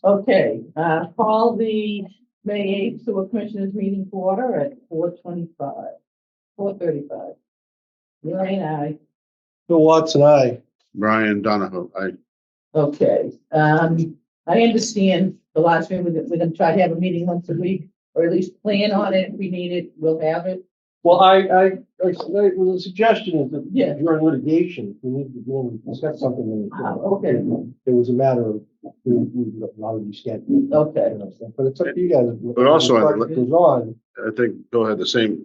Okay, call the May 8th sewer commissioners meeting to order at 4:35. Ryan, aye. Bill Watson, aye. Brian Donahoe, Okay, I understand the last meeting, we're gonna try to have a meeting once a week, or at least plan on it. If we need it, we'll have it. Well, the suggestion is that Yeah. during litigation, we need to go and discuss something. Okay. It was a matter of, we already scheduled. Okay, But it's up to you guys. But also, What goes on. I think Bill had the same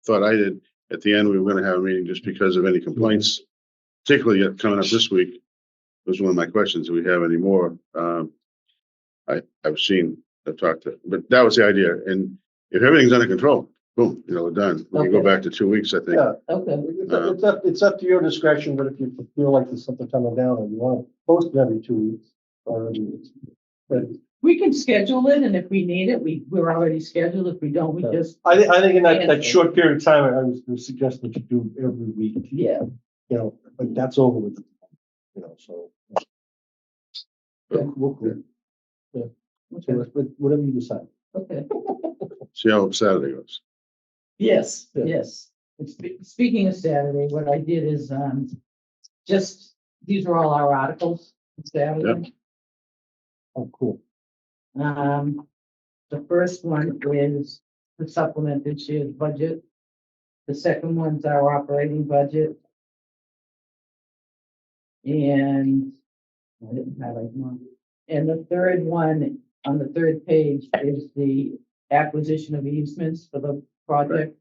thought I did. At the end, we were gonna have a meeting just because of any complaints, particularly coming up this week. Was one of my questions. Do we have any more? I've talked to, but that was the idea. And if everything's under control, boom, we're done. We can go Okay. back to 2 weeks, I think. Yeah, okay, it's up to your discretion, but if you feel like there's something coming down and you want to post it every 2 weeks, or but we can schedule it, and if we need it, we're already scheduled. If we don't, we just, I think in that short period of time, I was suggesting that you do every week, yeah. but that's over with, so. Yeah, so whatever you decide. Okay. See how Saturday goes. Yes, Yeah. yes. And speaking of Saturday, what I did is, these are all our articles for Saturday. Oh, cool. The first one is to supplement this year's budget. The second one's our operating budget. And I didn't highlight one. And the third one, on the third page, is the acquisition of easements for the project.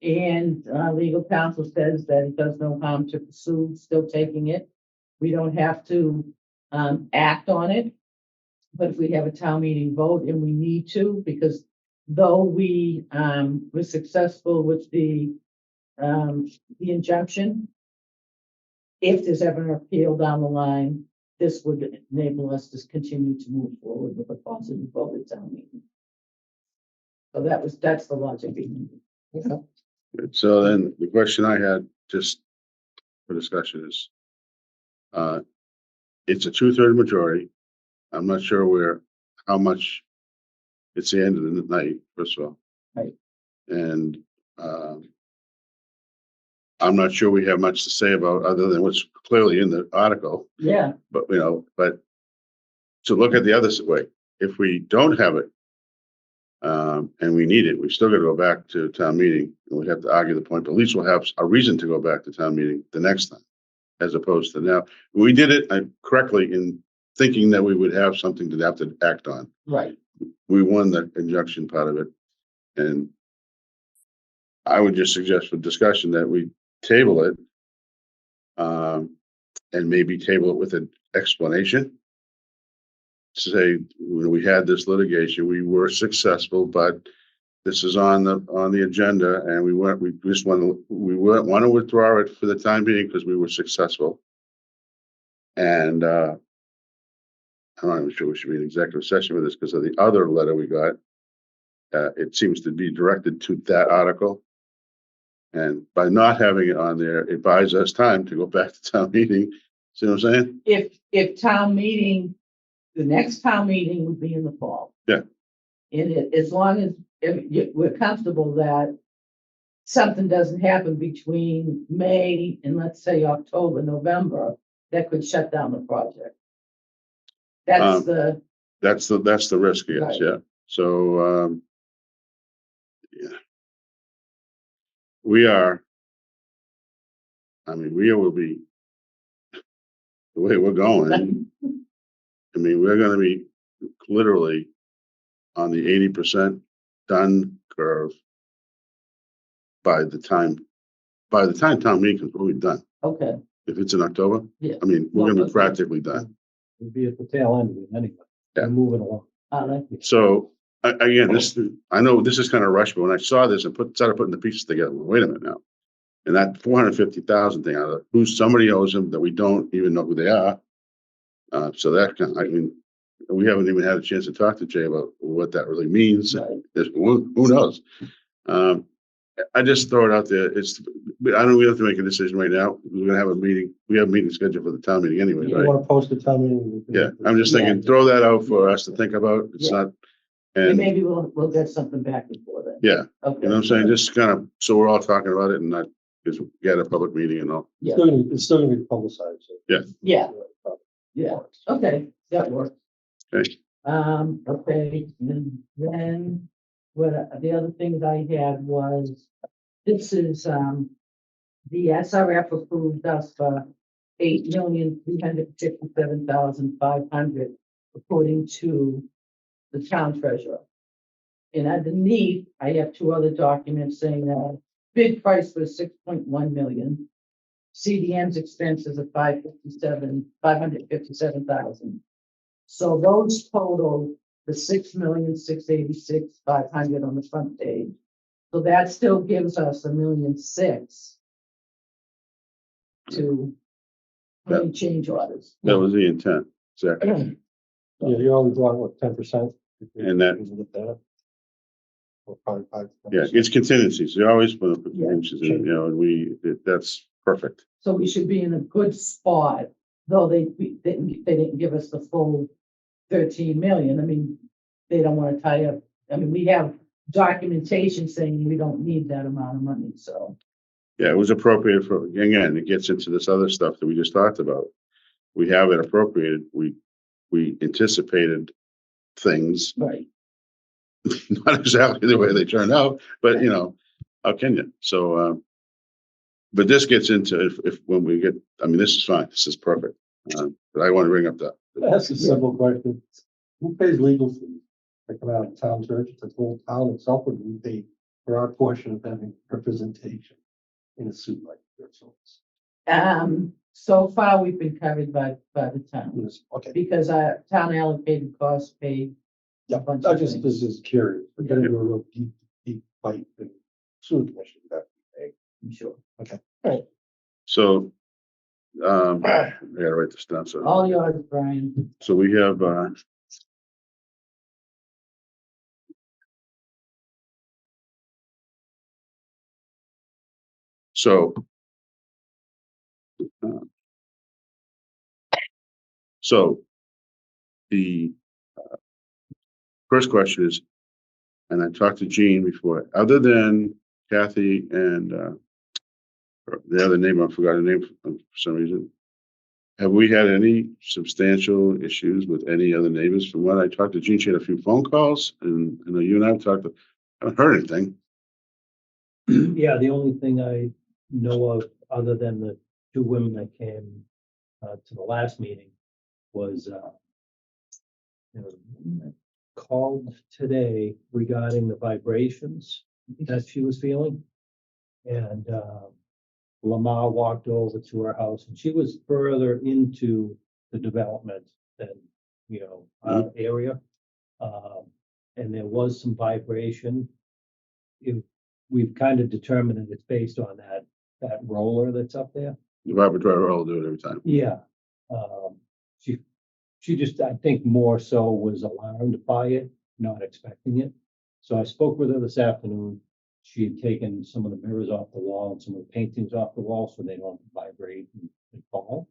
And legal counsel says that it does no harm to pursue still taking it. We don't have to act on it. But if we have a town meeting vote, and we need to, because though we were successful with the injunction, if there's ever an appeal down the line, this would enable us to continue to move forward with a positive vote at town meeting. So that's the logic behind it. Okay. So then the question I had just for discussion is, it's a 2/3 majority. I'm not sure how much it's the end of the night, first of all. Right. And, I'm not sure we have much to say about other than what's clearly in the article, Yeah, but to look at the other way, if we don't have it, and we need it, we still gotta go back to town meeting, and we have to argue the point, but at least we'll have a reason to go back to town meeting the next time, as opposed to now. We did it correctly in thinking that we would have something to have to act on. right. We won the injunction part of it, and I would just suggest for discussion that we table it, and maybe table it with an explanation. Say, when we had this litigation, we were successful, but this is on the agenda, and we want to withdraw it for the time being because we were successful. And I'm not even sure we should be in executive session with this because of the other letter we got. It seems to be directed to that article. And by not having it on there, it buys us time to go back to town meeting. See what I'm saying? If town meeting, the next town meeting would be in the fall. Yeah. And as long as we're comfortable that something doesn't happen between May and, let's say, October, November, that could shut down the project. That's That's the risk, yes, Right. yeah. So, yeah. We will be, the way we're going, we're gonna be literally on the 80% done curve by the time town meeting comes, we'll be done. okay, If it's in October, yeah. we're gonna be practically done. We'll be at the tail end of it anyway. Yeah. We're moving along. So again, I know this is kind of rushed, but when I saw this and started putting the pieces together, wait a minute now. And that 450,000 thing, who somebody owes them that we don't even know who they are. So that we haven't even had a chance to talk to Jay about what that really means. Right. Who knows? I just throw it out there. but I don't, we have to make a decision right now. We're gonna have a meeting. We have a meeting scheduled for the town meeting anyway, You right? want to post a town meeting? Yeah, I'm just thinking, throw that out for us to think about. It's Yeah. not, And and, maybe we'll get something back before then. yeah, Okay. you know what I'm saying? Just kind of, so we're all talking about it and not, because we got a public meeting and all. Yeah. It's still gonna be publicized. So. Yeah, yeah, okay, that works. Okay. Okay, and then the other things I had was, this is, the SRF approved us for $8,357,500, according to the town treasurer. And underneath, I have two other documents saying that bid price was 6.1 million. CDM's expenses of 557,000. So those total the 6,686,500 on the front page. So that still gives us $1,000,006 to any change orders. That was the intent, exactly. Yeah, you're only drawing what, 10%? And that- With that. Or probably 5. Yeah, it's contingencies. You always put up Yeah. contingencies, you know, and that's perfect. So we should be in a good spot, though they didn't give us the full 13 million. I mean, they don't want to tie up. I mean, we have documentation saying we don't need that amount of money, so. Yeah, it was appropriate for, again, it gets into this other stuff that we just talked about. We have it appropriated. We anticipated things, Right. not exactly the way they turned out, but you know, how can you? So, but this gets into if when we get, I mean, this is fine. This is perfect. But I want to bring up that. That's a simple question. Who pays legal fees? Like around town church, it's the whole town itself, or do we pay for our portion of having representation in a suit like this? So far, we've been covered by the town, Yes, okay. because our town allocated costs paid. Yeah, bunch I of just, things. this is curious. We're getting into a real deep fight. The sewer commission would have to pay. I'm sure. So, I gotta write this down. All So, yours, Brian. so we have, so, so the first question is, and I talked to Gene before, other than Kathy and the other name, I forgot her name for some reason. Have we had any substantial issues with any other neighbors? From what I talked to Gene, she had a few phone calls, and I know you and I have talked, I haven't heard anything. Yeah, the only thing I know of, other than the two women that came to the last meeting, was called today regarding the vibrations that she was feeling. And Lamar walked over to her house, and she was further into the development than, our area. And there was some vibration. We've kind of determined that it's based on that roller that's up there. The vibrator will do it every time. Yeah. She just, I think more so was alarmed by it, not expecting it. So I spoke with her this afternoon. She had taken some of the mirrors off the wall and some of the paintings off the wall so they don't vibrate and fall.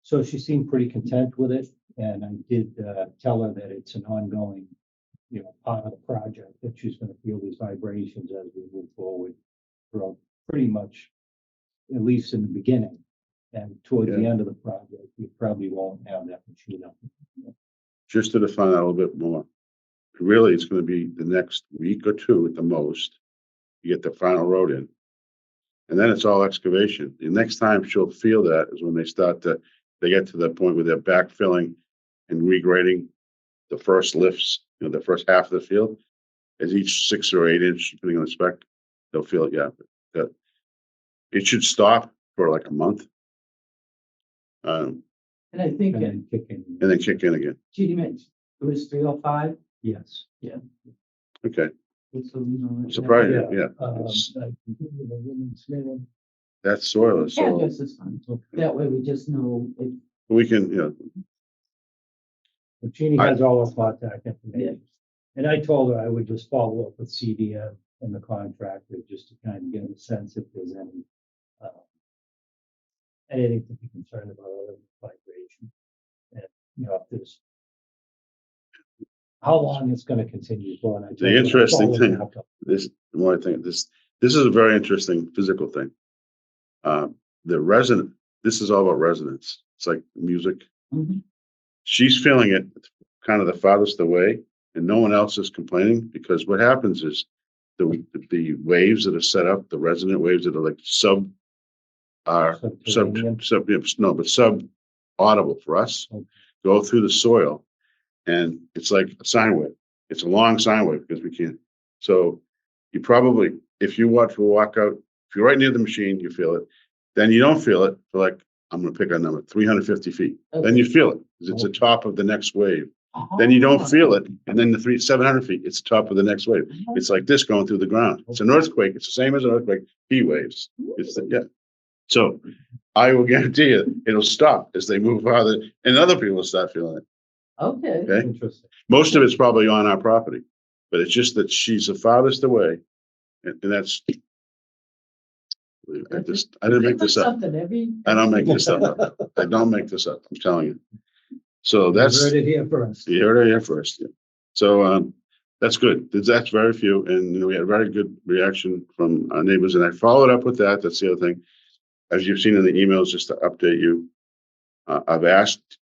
So she seemed pretty content with it. And I did tell her that it's an ongoing, part of the project, that she's going to feel these vibrations as we move forward throughout pretty much, at least in the beginning. And toward the end of the project, you probably won't have that machine up. Just to define out a little bit more, really, it's gonna be the next week or two at the most. You get the final road in. And then it's all excavation. The next time she'll feel that is when they get to the point where they're backfilling and regrading the first lifts, the first half of the field. As each 6 or 8 inch, depending on the spec, they'll feel it, yeah. It should stop for like a month. And I think And then kick in. And then kick in again. Judy mentioned it was 305. Yes. Okay, Just so you know. surprising, Yeah. yeah. I It's- can give you the woman's name. That soil is so, Address is fine. That way we just know if we can, But Jeannie has all her contact information. And I told her I would just follow up with CDM and the contractor, just to kind of get a sense if there's any, anything to be concerned about other than vibration. And, you know, if there's how long it's gonna continue for. And I told The her I'd interesting call her thing, back up. this, one thing, this is a very interesting physical thing. The resident, this is all about resonance. It's like music. Mhm. She's feeling it kind of the farthest away, and no one else is complaining, because what happens is the waves that are set up, the resonant waves that are like are Subterranean. sub audible for us, Okay. go through the soil, and it's like a sine wave. It's a long sine wave because we can't. So you probably, if you walk out, if you're right near the machine, you feel it. Then you don't feel it for like, I'm gonna pick a number, 350 feet. Then you feel it, because it's the top of the next wave. Then you don't feel it, and then 700 feet, it's the top of the next wave. It's like this going through the ground. It's an earthquake. It's the same as an earthquake. P waves. Yeah. So I will guarantee you, it'll stop as they move farther, and other people will start feeling it. Okay. Okay. Interesting. Most of it's probably on our property, but it's just that she's the farthest away, and that's. I didn't make this up. Something every. I don't make this up. I don't make this up. I'm telling you. So You that's. heard it here first. You heard it here first. Yeah. So that's good. That's very few, and you know, we had a very good reaction from our neighbors, and I followed up with that. That's the other thing. As you've seen in the emails, just to update you, I've asked,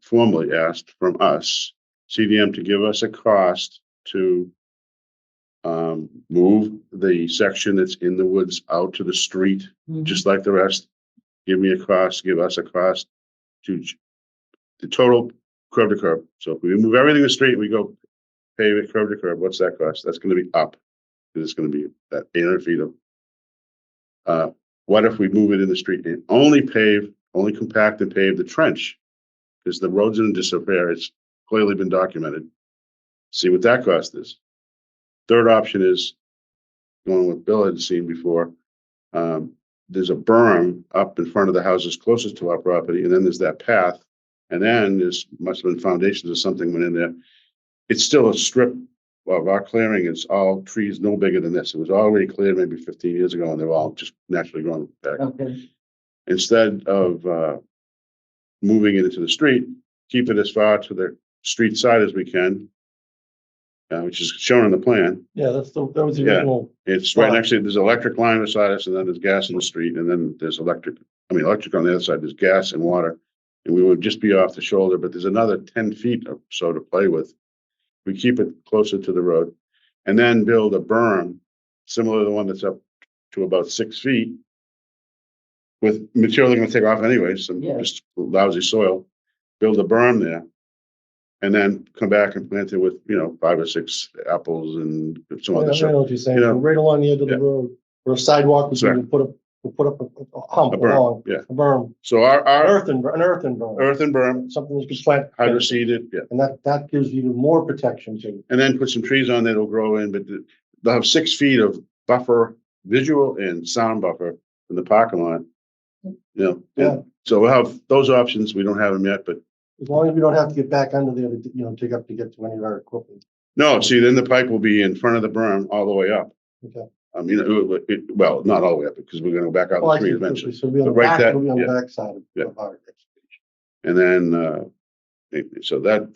formally asked from us, CDM, to give us a cost to move the section that's in the woods out to the street, just like the rest. Give me a cost, give us a cost to the total curb to curb. So if we move everything to the street, we go pave it curb to curb, what's that cost? That's gonna be up. It's gonna be that 800 feet of. What if we move it in the street and only compact and pave the trench? Because the road's gonna disappear. It's clearly been documented. See what that cost is. Third option is going with Bill had seen before. There's a berm up in front of the houses closest to our property, and then there's that path. And then there's must have been foundations or something went in there. It's still a strip of our clearing. It's all trees no bigger than this. It was already cleared maybe 15 years ago, and they're all just naturally growing back. Okay. Instead of moving it into the street, keep it as far to the street side as we can, which is shown on the plan. Yeah, that was the Yeah. original. It's right next to, there's electric line beside us, and then there's gas in the street, and then there's electric on the other side, there's gas and water. And we would just be off the shoulder, but there's another 10 feet or so to play with. We keep it closer to the road, and then build a berm similar to the one that's up to about 6 feet with material they're gonna take off anyway, some Yeah. just lousy soil. Build a berm there, and then come back and plant it with, 5 or 6 apples and some I other know stuff. what you're saying, You know, right along the edge of the yeah. road, where a sidewalk was, Exactly. we'll put up a hump A berm, along, yeah. a berm, So our an earthen berm. earthen berm, Something that you plant. hydro seeded, yeah. And that gives you more protection too. And then put some trees on there, it'll grow in, but they'll have 6 feet of buffer, visual and sound buffer in the parking lot. Yeah. So we'll have those options. We don't have them yet, but As long as we don't have to get back under there to, dig up to get to any of our equipment. no, see, then the pipe will be in front of the berm all the way up. Okay. Well, not all the way up, because we're gonna go back out Well, the I tree think eventually. so it'll be on the But right back, that- it'll be on the yeah. back side Yeah. of our excavation. And then, so that's,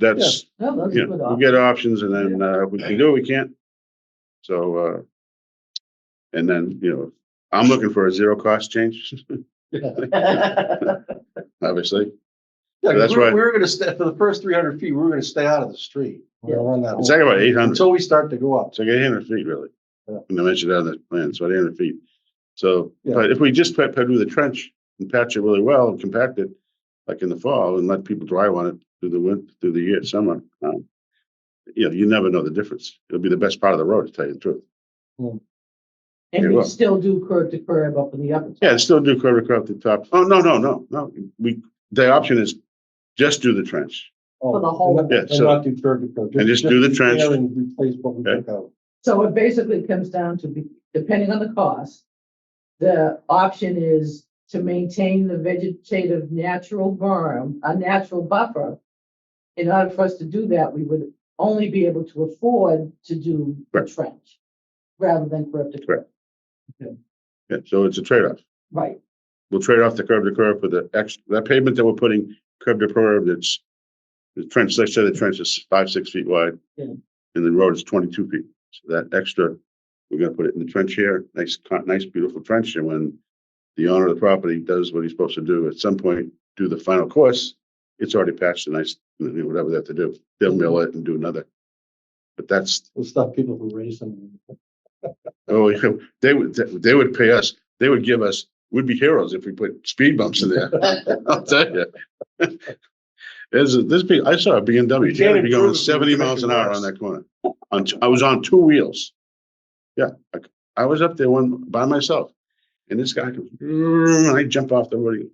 No, that's a good we'll option. get options, and then, if we can do it, we can't. So, and then, I'm looking for a zero cost change, obviously. Yeah, That's right. we're gonna stay, for the first 300 feet, we're gonna stay out of the street. We're gonna run that It's whole- like about 800. Until we start to go up. It's like 800 feet, really. Yeah. And I mentioned that on the plan, so 800 feet. So, Yeah. but if we just do the trench and patch it really well and compact it, like in the fall, and let people drive on it through the year, summer, you never know the difference. It'll be the best part of the road, to tell you the truth. And Yeah, we well. still do curb to curb up in the upper. Yeah, still do curb to curb at the top. Oh, no. The option is just do the trench. For the whole- And not- Yeah, and so- not do curb to curb. And just do the trench. repair And replace what we Okay. took out. So it basically comes down to, depending on the cost, the option is to maintain the vegetative natural berm, a natural buffer. In order for us to do that, we would only be able to afford to do the Right. trench. rather than curb to curb. Yeah, so it's a trade-off. Right, We'll trade off the curb to curb for the extra, that pavement that we're putting curb to curb, that's the trench, let's say the trench is 5, 6 feet wide. Yeah. And the road is 22 feet. So that extra, we're gonna put it in the trench here, nice, beautiful trench. And when the owner of the property does what he's supposed to do, at some point, do the final course, it's already patched and nice, whatever they have to do. They'll mill it and do another. But that's, The stuff people who raise them. oh, yeah, they would pay us, they would give us, we'd be heroes if we put speed bumps in there. I'll tell you. I saw a BMW, You can't be going improve it, 70 you make miles it an hour worse. on that corner. I was on 2 wheels. Yeah, I was up there one by myself. And this guy goes, and I jump off the road.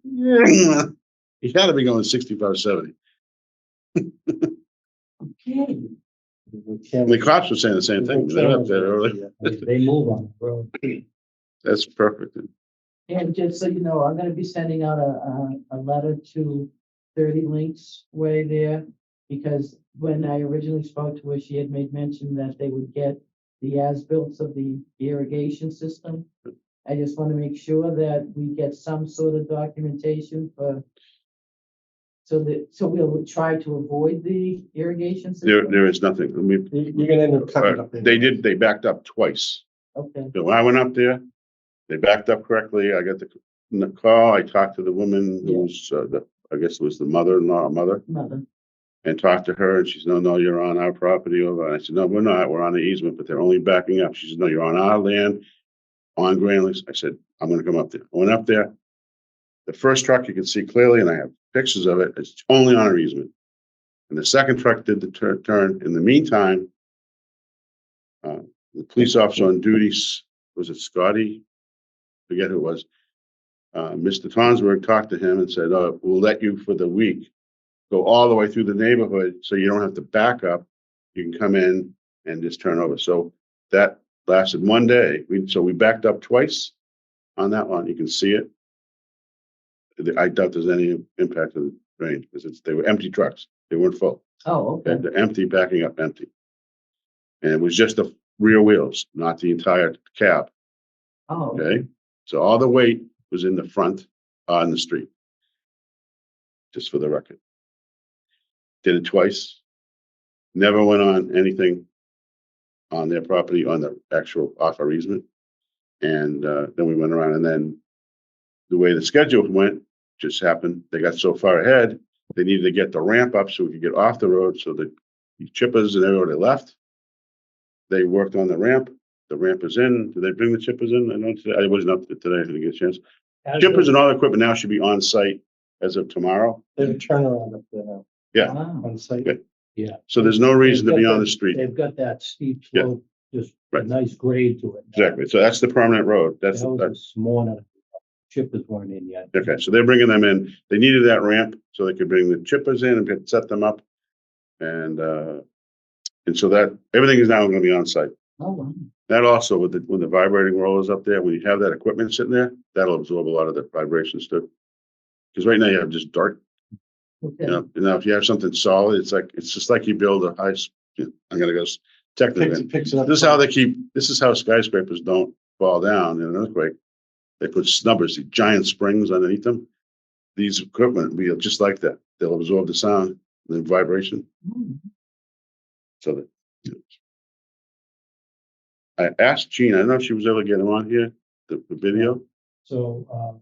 He had to be going 65, 70. okay, And the cops were saying the same thing. They're up there early. They move on the road. That's perfect. and just so you know, I'm gonna be sending out a letter to 30 Links Way there. Because when I originally spoke to her, she had made mention that they would get the as-built of the irrigation system. I just want to make sure that we get some sort of documentation so we'll try to avoid the irrigation system. There is nothing. I mean, You're gonna end up cutting up. they backed up twice. Okay, So when I went up there, they backed up correctly. I got the call. I talked to the woman who was, I guess it was the mother-in-law, mother. And talked to her, and she said, no, you're on our property over. I said, no, we're not, we're on the easement, but they're only backing up. She said, no, you're on our land, on Grand Lakes. I said, I'm gonna come up there. I went up there. The first truck you can see clearly, and I have pictures of it, it's only on our easement. And the second truck did the turn. In the meantime, the police officer on duty, was it Scotty? Forget who it was. Mr. Tonsberg talked to him and said, oh, we'll let you for the week go all the way through the neighborhood, so you don't have to back up. You can come in and just turn over. So that lasted one day. We backed up twice on that one. You can see it. I doubt there's any impact of the range because they were empty trucks. They weren't full. oh, okay, They're empty, backing up empty. And it was just the rear wheels, not the entire cab. oh, Okay. So all the weight was in the front on the street. Just for the record. Did it twice. Never went on anything on their property on the actual offer easement. And then we went around, and then the way the schedule went just happened. They got so far ahead, they needed to get the ramp up so we could get off the road. So the chippers and everybody left. They worked on the ramp. The ramp is in. Did they bring the chippers in? I know today, I wasn't up today. I didn't get a chance. Chippers and all the equipment now should be on site as of tomorrow. There's a turnaround up there now. Yeah. wow, On site. Good. Yeah. So there's no reason to They've be got on the that- street. They've got that steep Yeah. slope, just a Right. nice grade to it. Exactly. So that's the permanent road. That's That was this morning. Chippers weren't in yet. okay. So they're bringing them in. They needed that ramp so they could bring the chippers in and set them up. And so that everything is now going to be on site. oh, wow, That also with when the vibrating rollers up there, when you have that equipment sitting there, that'll absorb a lot of the vibrations too. Because right now you have just dirt. okay. Now if you have something solid, it's just like you build a high. I'm gonna go technically. Picks it up. This is how this is how skyscrapers don't fall down in an earthquake. They put snubbers, these giant springs underneath them. These equipment will be just like that. They'll absorb the sound, the vibration. Hmm. So that. I asked Jean, I don't know if she was able to get him on here, the video. So,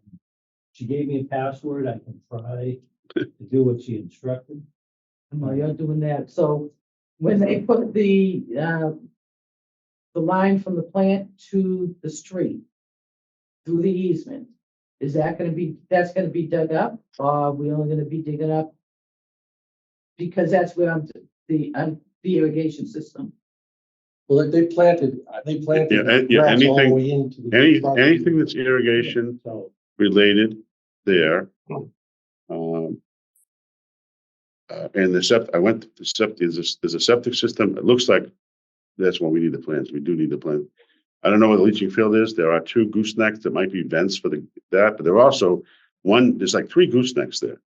she gave me a password. I can try to do what she instructed. While you're doing that, so when they put the line from the plant to the street through the easement, is that that's gonna be dug up, or are we only gonna be digging up? Because that's where the irrigation system. Well, they planted Yeah, grass all the anything- way into the. property. Anything that's irrigation So, related there. And the septic, I went to the septic, there's a septic system. It looks like that's when we need the plans. We do need the plan. I don't know what the leaching field is. There are 2 goosenecks that might be vents for that, but there are also there's like 3 goosenecks there.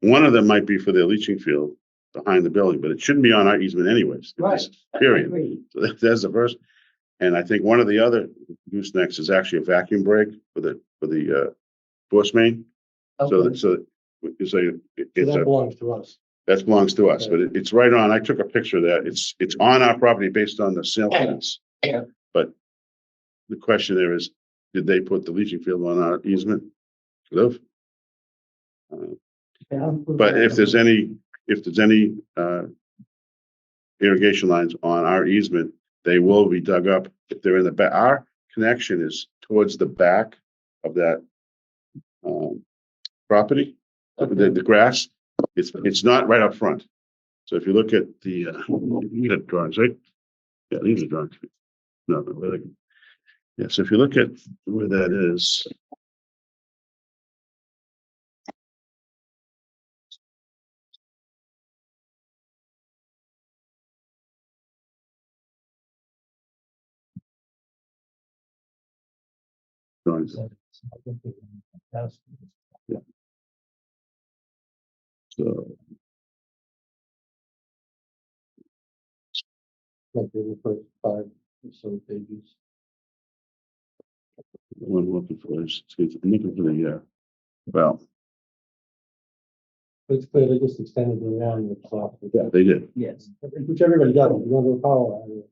One of them might be for the leaching field behind the building, but it shouldn't be on our easement anyways. Right. Period. Agreed. So that's the first. And I think one of the other goosenecks is actually a vacuum break for the force main. So, Okay. so it's a, So it's that a, belongs to us. that belongs to us, but it's right on. I took a picture of that. It's on our property based on the sale fence. Yeah. But the question there is, did they put the leaching field on our easement? Could have. But if there's any irrigation lines on our easement, they will be dug up if they're in the back. Our connection is towards the back of that property, the grass. It's not right up front. So if you look at the, you got drawings, right? Yeah, these are drawings. No, really. Yeah, so if you look at where that is. Drawings. Yeah. So Like the first 5 or so pages. what I'm looking for is, I'm looking for the, well, But it's clear they just extended the line with soft. yeah, they did. Yes. Which everybody does, you go to a power line.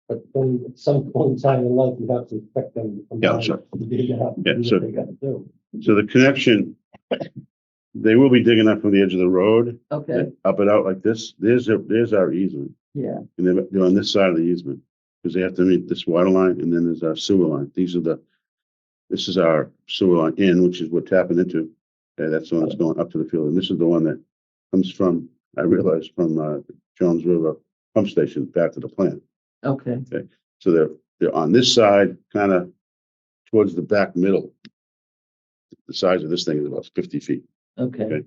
But then at some point in time in life, you have to expect them to come Yeah, by sure. to dig it up, Yeah, do so- what they gotta do. So the connection, they will be digging up from the edge of the road, Okay, up and out like this. There's our easement. yeah, And they're on this side of the easement, because they have to meet this water line, and then there's our sewer line. This is our sewer line in, which is we're tapping into. Okay, that's the one that's going up to the field, and this is the one that comes from, I realize, from Jones River pump station back to the plant. okay, So they're on this side, kind of towards the back middle. The size of this thing is about 50 feet. okay. Okay.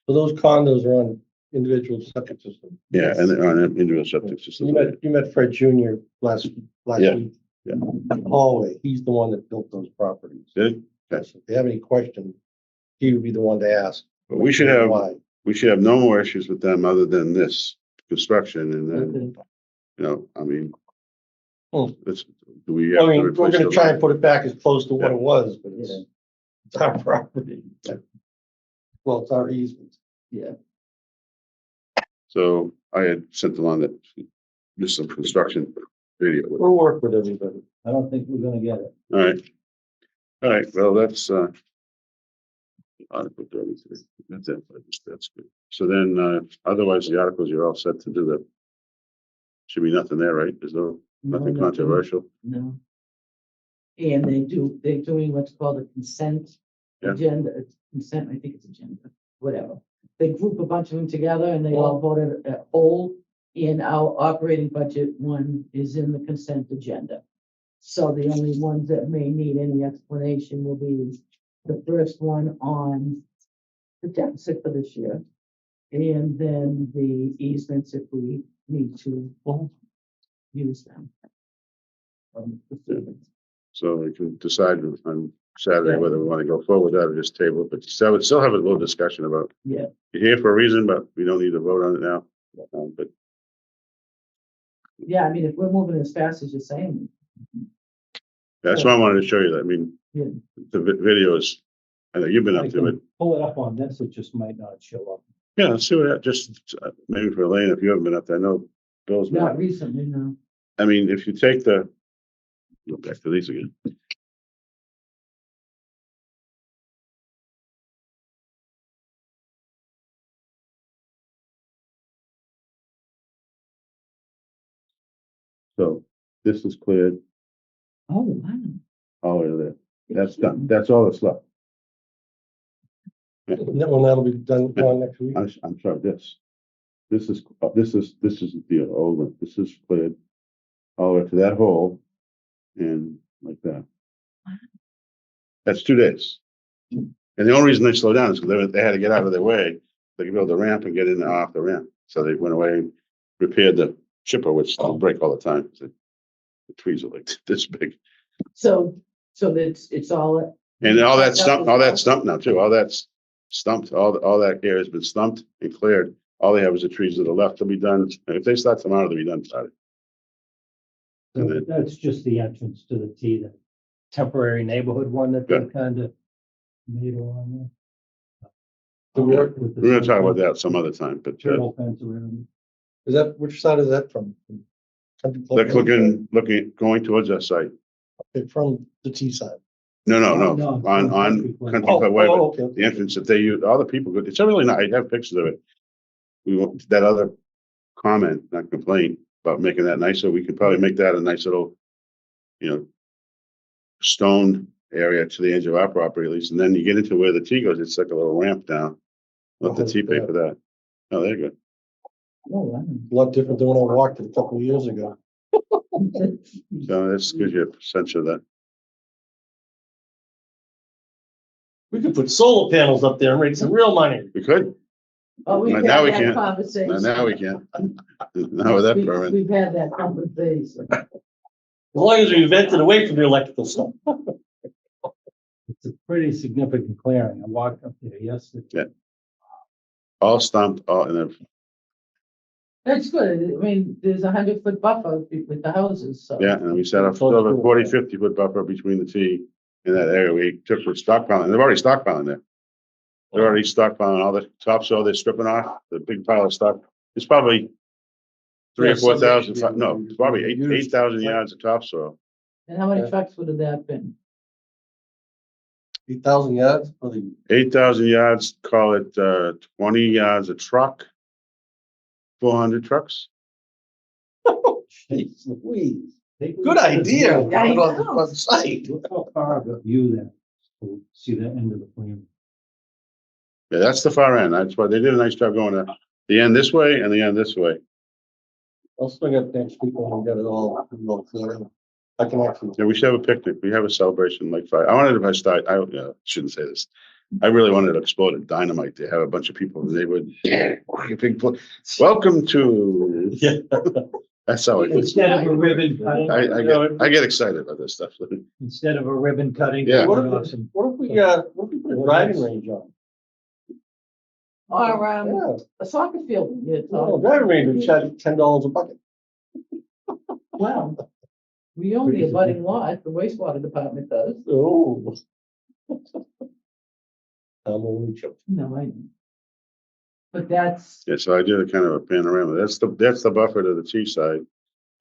So those condos are on individual septic systems. Yeah, and they're on an individual septic system. You met Fred Jr. last Yeah, week. yeah. Hallway, he's the one that built those properties. Did? Yes, if they have any questions, he would be the one to ask. But we should have Why? no more issues with them other than this construction, and then, Okay. I mean. Hmm. Do we I have to mean, we're replace gonna the try line? and put it back as close to what Yeah. it was, but Yeah. it's our property. Yeah. Well, it's our easement. Yeah, So I had sent along that, just some construction video. We'll work with everybody. I don't think we're gonna get it. All right, well, that's, Article 33, that's it, that's good. So then, otherwise, the articles, you're all set to do that. Should be nothing there, right? There's nothing controversial. no. And they're doing what's called a consent Yeah. agenda, it's consent, I think it's agenda, whatever. They group a bunch of them together and they all voted at whole. In our operating budget, one is in the consent agenda. So the only ones that may need any explanation will be the first one on the deficit for this year. And then the easements if we need to use them. So we can decide on Saturday Yeah. whether we want to go forward with that or just table it, but I would still have a little discussion about. Yeah. You're here for a reason, but we don't need to vote on it now. But Yeah, I mean, if we're moving as fast as you're saying. that's why I wanted to show you that. I mean, Yeah. the video is, I know you've been I up to it. can pull it up on this, it just might not show up. Yeah, let's see what that, just maybe for Elaine, if you haven't been up there, I know Bill's been Not up. recently, no. I mean, if you take go back to these again. So this is cleared Oh, wow. all the way to there. That's done. That's all that's left. And that one, that'll be done next week. I'm sorry, this is the old one. This is cleared all the way to that hole and like that. That's 2 days. And the only reason they slowed down is because they had to get out of their way. They could build the ramp and get in and off the ramp. So they went away and repaired the chipper, which will break all the time. The trees are like this big. So it's all. And all that's stumped now too. All that's stumped. All that area has been stumped and cleared. All they have is the trees to the left. They'll be done. And if they start tomorrow, they'll be done Saturday. And So then- that's just the entrance to the T, the temporary neighborhood one that they kind of made along there. With the We're gonna talk about that some other time, but turtle fence around. Is that, which side is that from? Country Club like Road? looking, going towards that site. Okay, from the T side. No, No, on from Country Club. Country Club Way, but okay. the entrance that they use, all the people, it's really nice. I have pictures of it. We want that other comment, not complaint, about making that nicer. We could probably make that a nice little, stone area to the edge of our property at least. And then you get into where the T goes, it's like a little ramp down. Let the T pay for that. Oh, there you go. Oh, wow. A lot different than when I walked it a couple of years ago. So this gives you a sense of that. We could put solar panels up there and make some real money. We could. Oh, we've had Now we that can't. conversation. Now we can't. Now with that permit. We've had that conversation. As long as we vented away from the electrical stuff. It's a pretty significant clearing. I walked up there yesterday. Yeah. All stumped, and then That's good. I mean, there's 100-foot buffer with the houses, so. yeah, and we set up sort of a 40, 50-foot buffer between the T in that area. We took for stockpiling. They've already stockpiling there. They're already stockpiling all the topsoil they're stripping off, the big pile of stock. It's probably 3,000 or Yeah, 4,000, some no, it's probably 8,000 yards of topsoil. And how many Yeah. trucks would have that been? 8,000 yards for the 8,000 yards, call it 20 yards a truck. 400 trucks. Jeez Louise. They- Good idea. Yeah, I Put it on know. the site. Look how far of a view that, to see the end of the plan. Yeah, that's the far end. That's why they did a nice job going to the end this way and the end this way. I'll swing up next week when we get it all clear. I can actually. Yeah, we should have a picnic. We have a celebration like fire. I wanted to start, shouldn't say this. I really wanted to explode a dynamite to have a bunch of people in the neighborhood. Welcome to, Yeah. that's how I get. Instead of a ribbon cutting, I get excited about this stuff. instead of a ribbon cutting. Yeah. What put if, off some- what if we put a driving range on? Or Yeah, a soccer field. Yeah, no, driving range, we charge $10 a bucket. well, we own the abutting lot, the wastewater department does. Oh. I'm only joking. No, I know. But that's, Yeah, so I did a kind of a panorama. That's the buffer to the T side.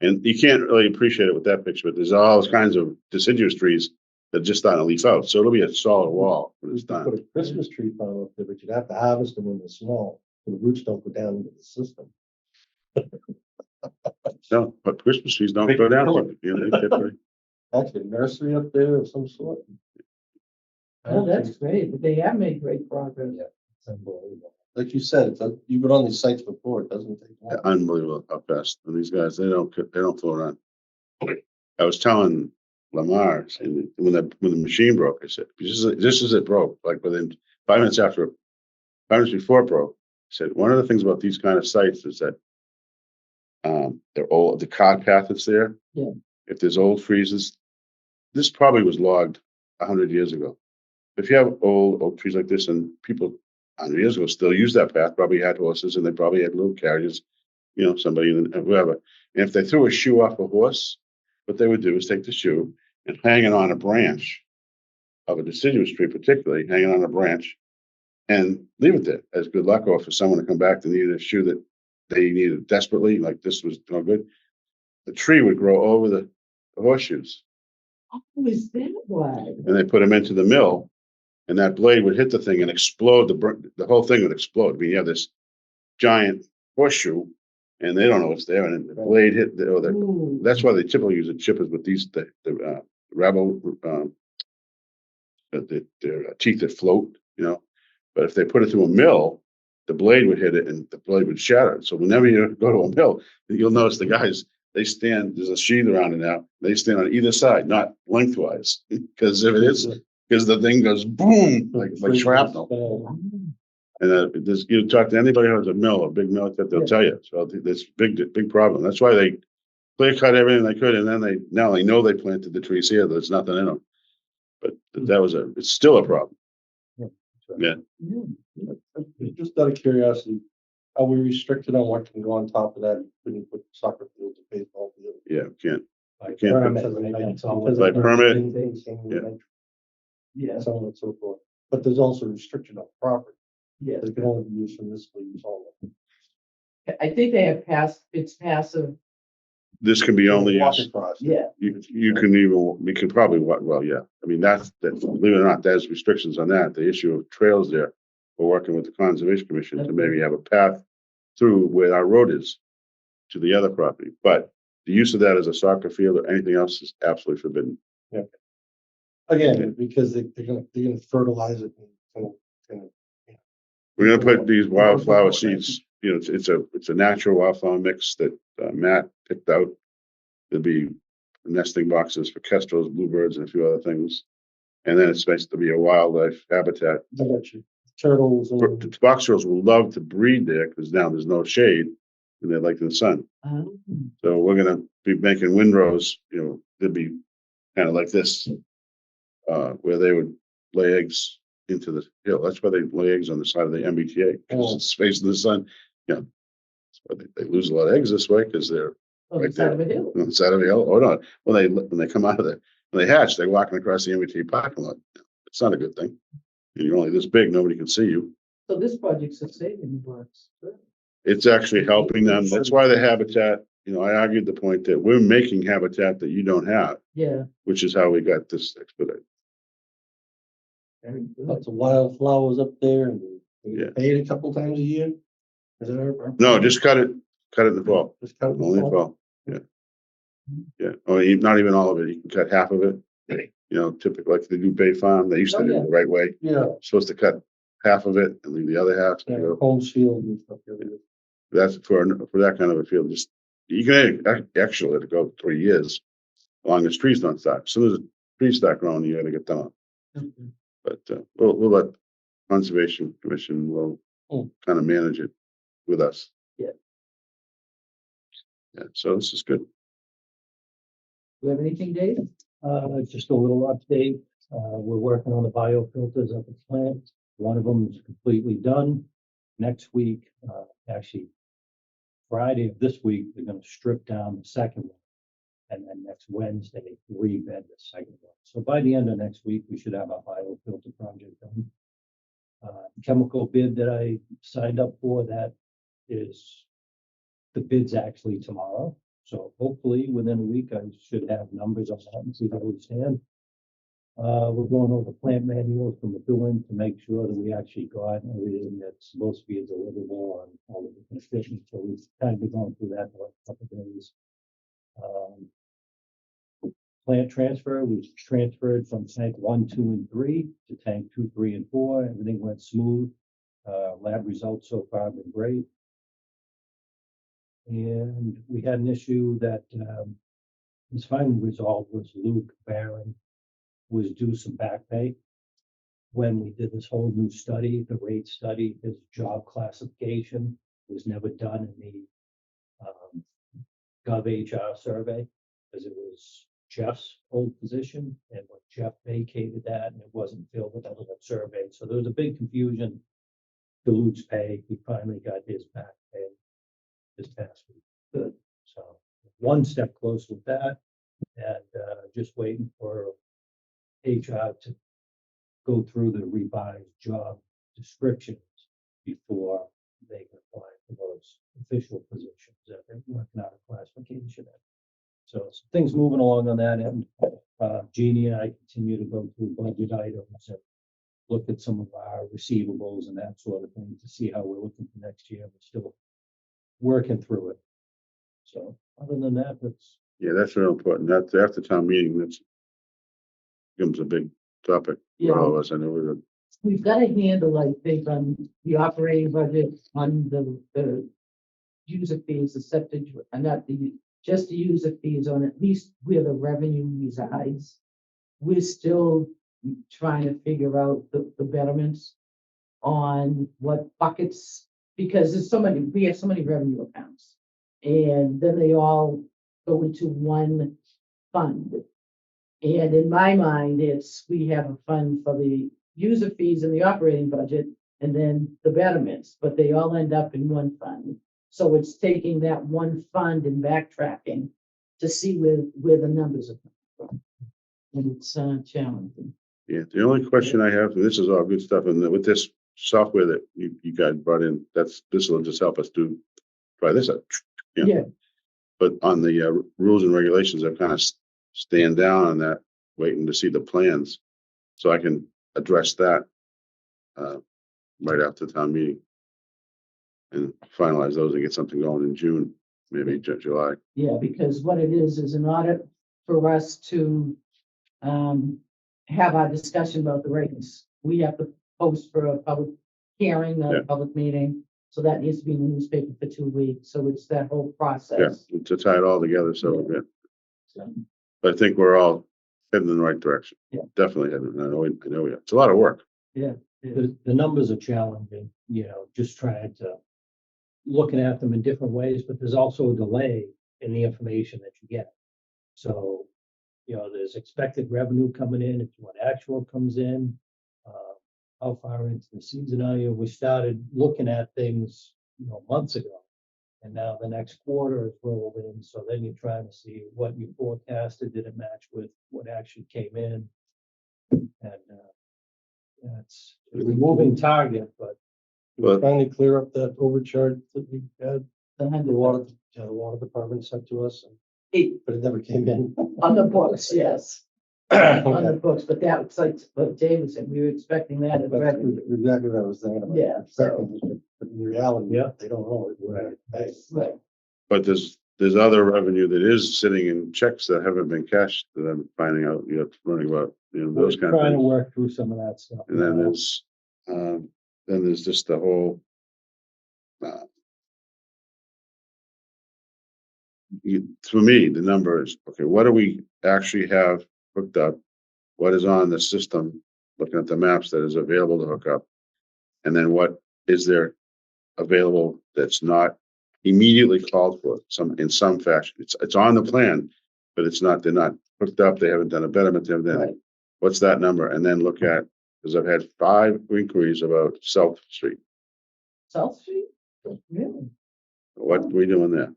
And you can't really appreciate it with that picture, but there's all kinds of deciduous trees that just starting to leaf out. So it'll be a solid wall when We it's could done. put a Christmas tree farm up there, but you'd have to harvest them in the snow, so the roots don't go down into the system. No, but Christmas trees don't go down. They get pretty- Actually, a nursery up there of some sort. oh, that's great. But they have made great progress. It's unbelievable. Like you said, you've been on these sites before, it doesn't take long. Unbelievable how fast. And these guys, they don't float around. I was telling Lamar, and when the machine broke, I said, just as it broke, like within 5 minutes after, 5 minutes before it broke, I said, one of the things about these kind of sites is that they're old, the cart path that's there. Yeah. If there's old freezes, this probably was logged 100 years ago. If you have old oak trees like this and people 100 years ago still use that path, probably had horses and they probably had little carriages, somebody, whoever. And if they threw a shoe off a horse, what they would do is take the shoe and hang it on a branch of a deciduous tree, particularly hang it on a branch and leave it there as good luck, or for someone to come back to need a shoe that they needed desperately, like this was no good. The tree would grow over the horseshoes, Oh, is that why? and they put them into the mill, and that blade would hit the thing and explode. The whole thing would explode. I mean, you have this giant horseshoe, and they don't know what's there, and the blade hit. Ooh. That's why they typically use the chippers with these rabble, their teeth that float. But if they put it through a mill, the blade would hit it, and the blade would shatter. So whenever you go to a mill, you'll notice the guys. They stand. There's a sheath around it now. They stand on either side, not lengthwise, because if it is, because the thing goes boom like shrapnel. And you talk to anybody who has a mill, a big mill like that, they'll tell you. So there's big problem. That's why they clear cut everything they could, and then now they know they planted the trees here. There's nothing in them. But it's still a problem. Yeah. Just out of curiosity, are we restricted on what can go on top of that? Couldn't put soccer fields and baseball fields? Yeah, can't. By can't put- permit, right? That's all. Because By of permit, maintain, Yeah, so on and so forth. But there's also restriction on property. yeah. It can only be used for municipal use only. I think they have it's passive, this can be only Walk used, across. yeah. you can even, we can probably, well, yeah, I mean, that's, believe it or not, there's restrictions on that, the issue of trails there. We're working with the Conservation Commission to maybe have a path through where our road is to the other property, but the use of that as a soccer field or anything else is absolutely forbidden. Again, because they're gonna fertilize it and We're gonna put these wildflower seeds, you know, it's a natural wildflower mix that Matt picked out. There'll be nesting boxes for kestrels, bluebirds, and a few other things. And then it's supposed to be a wildlife habitat. I got you. Turtles The box turtles will love to breed there because now there's no shade and they like the sun. So we're gonna be making windrows, you know, they'd be kind of like this, where they would lay eggs into the hill. That's why they lay eggs on the side of the MBTA, because it's facing the sun. You know, that's why they lose a lot of eggs this way because they're On the right side there. of a hill. on the side of the hill. Or not, when they come out of when they hatch, they're walking across the MBTA parking lot. It's not a good thing. You're only this big, nobody can see you. So this project's a saving works. It's actually helping them. That's why the habitat, you know, I argued the point that we're making habitat that you don't have, Yeah. which is how we got this expedited. Very good. lots of wildflowers up there and they Yeah. get paid a couple times a year. Is that our? No, just cut it in the fall, Just cut it in the only fall? fall. Yeah. Yeah, or not even all of it. You can cut half of it. You know, typically like they do Bay Farm, they used to Oh, do it yeah. the right way. Yeah, Supposed to cut half of it and leave the other half. yeah, You know, Holmes Field and stuff. that's for that kind of a field. Just you can actually let it go 3 years, as long as trees don't start. As soon as the trees start growing, you got to get them up. Mhm. But we'll let Conservation Commission will kind of manage it with us. Yeah. Yeah. So this is good. Do you have anything, Dave? Just a little update. We're working on the biofilters at the plant. One of them is completely done. Next week, actually Friday of this week, they're gonna strip down the second one. And then next Wednesday, rebed the second one. So by the end of next week, we should have our biofilter project done. Chemical bid that I signed up for, that is, the bid's actually tomorrow. So hopefully within a week, I should have numbers on that and see where we stand. We're going over plant manuals from the doing to make sure that we actually got everything that's supposed to be deliverable on all the different equipment. So we've kind of been going through that for a couple of days. Plant transfer, we transferred from tank 1, 2, and 3 to tank 2, 3, and 4. Everything went smooth. Lab results so far have been great. And we had an issue that was finally resolved, was Luke Barron was due some back pay. When we did this whole new study, the rate study, his job classification was never done in the GovHR survey, because it was Jeff's old position, and when Jeff vacated that, and it wasn't filled with another survey, so there was a big confusion to Luke's pay. He finally got his back pay this past week. Good. So one step close with that, and just waiting for HR to go through the revised job descriptions before they can apply for those official positions that they're working out a classification in. So some things moving along on that end. Jeannie and I continue to go through budget items and look at some of our receivables and that sort of thing to see how we're looking for next year. We're still working through it. So other than that, That's real important. That's after town meeting. That's becomes a big topic Yeah. for all of us. I know we're We've got a handle, I think, on the operating budget, on the user fees, the septic, and not just the user fees on at least where the revenue resides. We're still trying to figure out the betterments on what buckets, because we have so many revenue accounts. And then they all go into one fund. And in my mind, we have a fund for the user fees and the operating budget, and then the betterments, but they all end up in one fund. So it's taking that one fund and backtracking to see where the numbers are coming from. And it's challenging. Yeah, the only question I have, and this is all good stuff, and with this software that you guys brought in, this will just help us try this out. Yeah. Yeah, But on the rules and regulations, I've kind of stand down on that, waiting to see the plans. So I can address that right after the town meeting. And finalize those and get something going in June, maybe July. yeah, because what it is in order for us to have our discussion about the rates, we have to post for a public hearing, Yeah. a public meeting. So that needs to be in the newspaper for 2 weeks. So it's that whole Yeah, process. to tie it all together, so we're good. So, But I think we're all heading in the right direction. Yeah. Definitely heading, I know we are. It's a lot of work. yeah. The numbers are challenging, just trying to, looking at them in different ways, but there's also a delay in the information that you get. So, there's expected revenue coming in, it's what actual comes in. How far into the season are you? We started looking at things, months ago. And now the next quarter is rolled in, so then you're trying to see what you forecasted, did it match with what actually came in? And, it's a moving target, but We But- finally clear up that overcharge that we had, The the 100 water department sent to us, but it never came in. on the books, yes, on the Okay. books, but that was like what David said, we were expecting that as That's revenue. exactly what I was thinking about. Yeah, Expecting it, but in reality, Yeah. they don't know it. Right. Right, But there's other revenue that is sitting in checks that haven't been cashed that I'm finding out, running about, we're those kind of trying to things. work through some of that stuff. And then now. there's just the whole. For me, the number is, okay, what do we actually have hooked up? What is on the system, looking at the maps that is available to hook up? And then what is there available that's not immediately called for in some fashion? It's on the plan, but they're not hooked up, they haven't done a betterment, they haven't done right. what's that number? And then look at, because I've had 5 inquiries about South Street. South Street? Really? What are we doing there?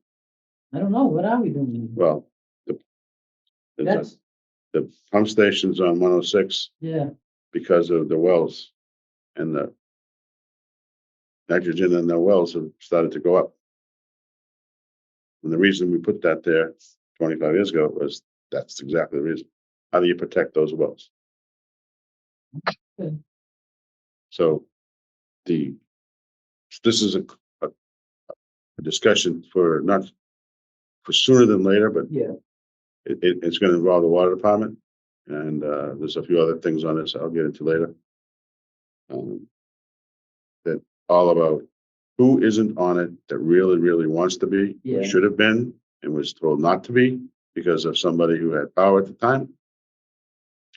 I don't know. What are we doing? Well, there's That's, the pump stations on 106 yeah, because of the wells and the nitrogen in the wells have started to go up. And the reason we put that there 25 years ago was that's exactly the reason. How do you protect those wells? Good. So this is a discussion for not for sooner than later, but yeah, it's going to involve the water department. And there's a few other things on this I'll get into later. That all about who isn't on it that really, really wants to be, Yeah. should have been, and was told not to be because of somebody who had power at the time.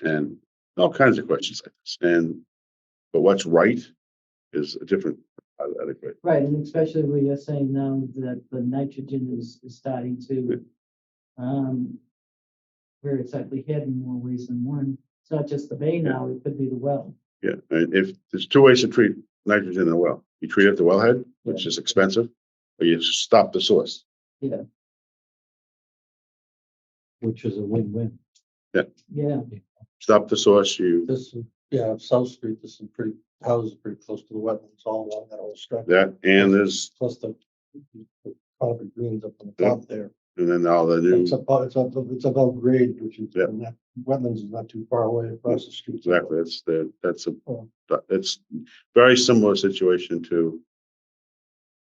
And all kinds of questions like this. But what's right is a different adequate. right. And especially where you're saying now that the nitrogen is starting to, where it's actually heading in more ways than one. It's not just the bay now, it could be the well. Yeah, and if there's 2 ways to treat nitrogen in a well, you treat it at the wellhead, which is expensive, or you stop the source. Yeah, Which is a win-win. yeah, Stop the source, South Street, there's some houses pretty close to the wetlands all along that whole stretch. and there's, Plus the concrete greens up on the top there. and then all the new, It's above grade, which is, Yeah. and that wetlands is not too far away across the street. exactly, it's very similar situation to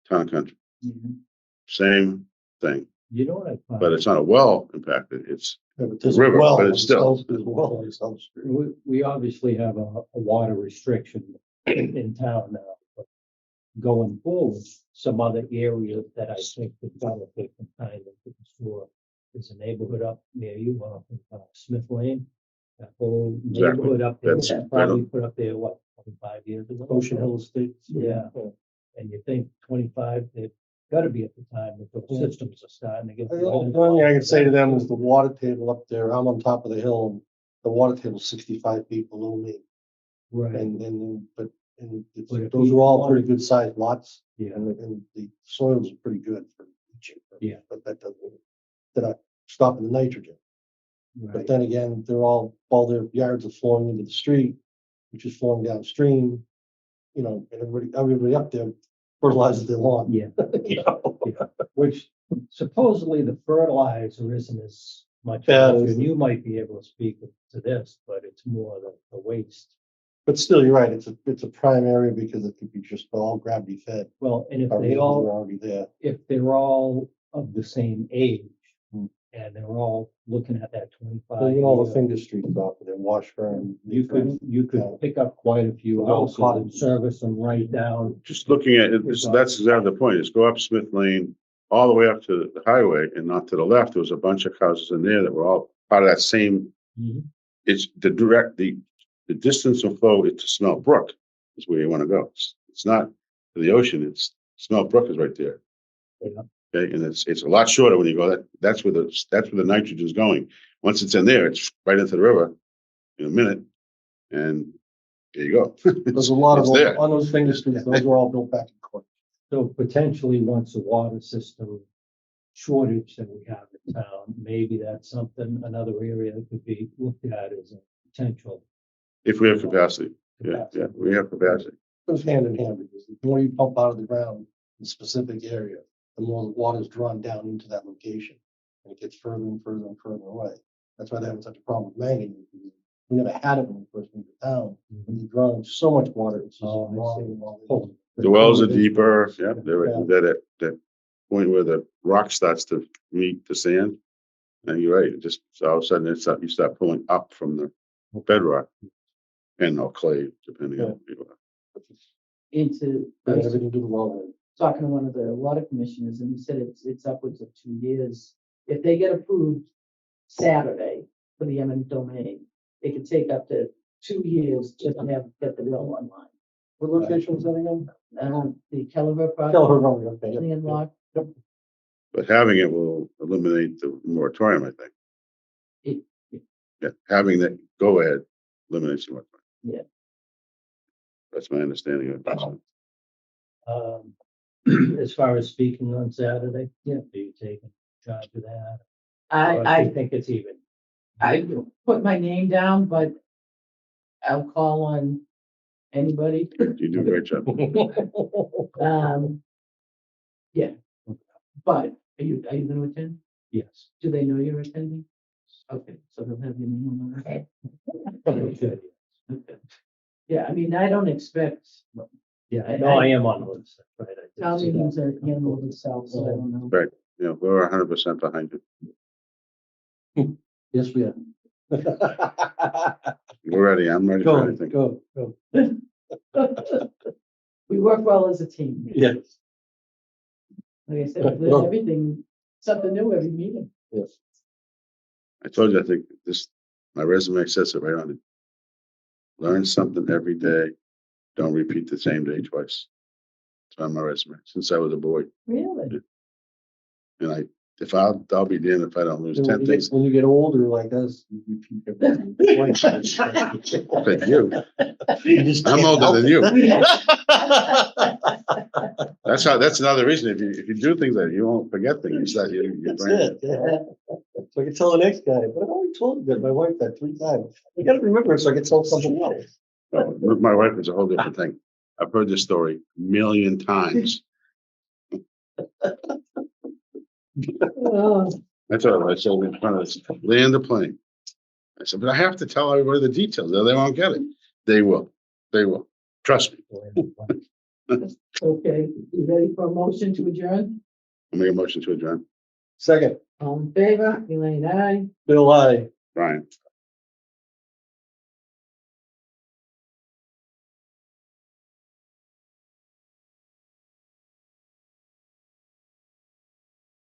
town and country, mhm. same thing, You know what I find? but it's not a well impacted, it's, Yeah, but there's a river, well but on it's still- There's a well on South Street. We obviously have a water restriction in town now, but going forward, some other areas that I think we've got to take some time to restore. There's a neighborhood up near you, Smith Lane. That whole Exactly. neighborhood up there, That's- probably put up there, 25 years ago? Ocean Hill Estates. Yeah. And you think 25, they've got to be at the time that those Yeah. systems are starting to get. The only thing I can say to them is the water table up there, I'm on top of the hill, and the water table's 65 feet below me. Right, But But if those we are all want- pretty good sized lots, yeah. and the soils are pretty good for leaching. Yeah. But that doesn't, they're not stopping the nitrogen. But then again, all their yards are flowing into the street, which is flowing downstream. You know, and everybody up there fertilizes their lawn. Yeah, You know? which supposedly the fertilizer isn't as much, Bad and as the- you might be able to speak to this, but it's more the waste. But still, you're right, it's a prime area because it could be just all gravity fed. Well, and if Probably they all, already there. if they're all of the same age, Hmm. and they're all looking at that Well, 25 you know, the year, finger streets off of there, Washburn. you could pick up quite a few Little houses and cottages. service them right down. Just looking at it, that's exactly the point, is go up Smith Lane, all the way up to the highway and not to the left, there was a bunch of houses in there that were all part of that same, it's the distance of flow is to Smelt Brook is where you want to go. It's not to the ocean, it's Smelt Brook is right there. Yeah. Okay, and it's a lot shorter when you go that's where the nitrogen is going. Once it's in there, it's right into the river in a minute, and there you go. There's a lot of, It's there. on those finger streets, those were all built back in court. So potentially, once the water system shortage that we have in town, maybe that's something, another area that could be looked at as a potential. If we have capacity, yeah, we have capacity. It goes hand in hand because the more you pump out of the ground in a specific area, the more the water is drawn down into that location. And it gets further and further and further away. That's why they have such a problem with manganese. Because we never had it when we first moved to town. When you're drawing so much water, it's just Oh, I long see. and long. Oh. The wells are deeper, yeah, they're Yeah. at that point where the rock starts to meet the sand. And you're right, it just, so all of a sudden, you start pulling up from the bedrock. And no clay, depending on. what you are. Into, I Bring was everything to the well. talking to one of the water commissioners, and he said it's upwards of 2 years. If they get approved Saturday for the eminent domain, it could take up to 2 years just to get the well online. What location was that again? The Kelleher project, Tell her, okay. Yep, landlocked, But having it will eliminate the moratorium, I think. It- Yeah, having that go ahead eliminates the moratorium. Yeah. That's my understanding of it. As far as speaking on Saturday, are you taking charge of that? Or do I you think it's even? I put my name down, but I'll call on anybody. You do a great job. Yeah. But are you gonna attend? Yes. Do they know you're attending? Okay, so they'll have your name on the. Good. Okay. Yeah, I mean, I don't expect, Yeah, no, I am on the list. Right. I did town see that. meetings are handled itself, so I don't know. Right. Yeah, we're 100% behind you. Yes, we are. We're ready. I'm ready for Go, anything. go, go. We work well as a team. Yes, Like I said, we learn everything, something new every meeting. yes. I told you, I think my resume says it right on it. Learn something every day. Don't repeat the same day twice. It's on my resume since I was a boy. Really? And I'll be damned if I don't lose So 10 things. when you get older like us, you repeat everything twice. Thank you. You just I'm can't older help than it. you. That's another reason. If you do things that you won't forget things, that your That's brain. it, yeah. So I can tell the next guy, but I've already told you that, my wife that 3 times. I gotta remember it so I can tell somebody else. No, with my wife is a whole different thing. I've heard this story a million times. Oh, That's all I said in front of us. Land the plane. I said, but I have to tell everybody the details, or they won't get it. They will. They will. Trust me. okay, you ready for a motion to adjourn? I'll make a motion to adjourn. Second, All in favor, Elaine, aye. Bill, I. Brian.